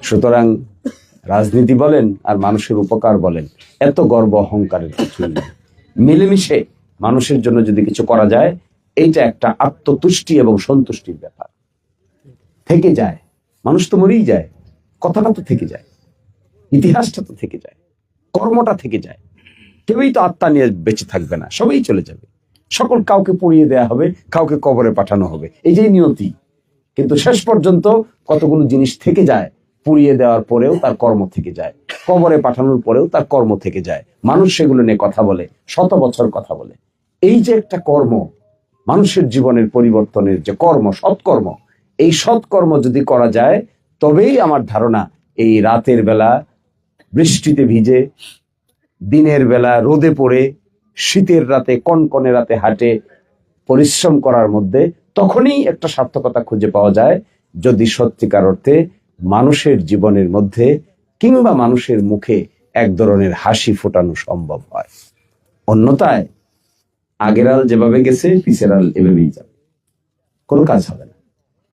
সুতরাং রাজনীতি বলেন আর মানুষের উপকার বলেন, এত গর্ব অহংকারের কিছু নেই। মিলেমিশে মানুষের জন্য যদি কিছু করা যায়, এইটা একটা আত্মতুষ্টি এবং সন্তুষ্টির ব্যাপার। থেকে যায়, মানুষ তো মরেই যায়, কথাটা তো থেকে যায়, ইতিহাসটা তো থেকে যায়, কর্মটা থেকে যায়। কেউই তো আত্মা নিয়ে বেঁচে থাকবে না, সবাই চলে যাবে। সকল কাউকে পুড়িয়ে দেয়া হবে, কাউকে কবরে পাঠানো হবে, এই যে নিয়তি। কিন্তু শেষ পর্যন্ত কতগুলো জিনিস থেকে যায়, পুড়িয়ে দেওয়ার পরেও তার কর্ম থেকে যায়, কবরে পাঠানোর পরেও তার কর্ম থেকে যায়। মানুষ সেগুলো নিয়ে কথা বলে, শত বছর কথা বলে। এই যে একটা কর্ম, মানুষের জীবনের পরিবর্তনের যে কর্ম, সৎকর্ম, এই সৎকর্ম যদি করা যায়, তবেই আমার ধারণা এই রাতের বেলা বৃষ্টিতে ভিজে, দিনের বেলা রোদে পড়ে, শীতের রাতে কনকনে রাতে হাঁটে পরিশ্রম করার মধ্যে তখনই একটা সার্থকতা খুঁজে পাওয়া যায়, যদি সত্যিকার অর্থে মানুষের জীবনের মধ্যে কিংবা মানুষের মুখে এক ধরনের হাসি ফোটানো সম্ভব হয়। অন্যথায় আগের আল যেভাবে গেছে, পিছের আল এভাবেই যাবে, কোনো কাজ হবে না।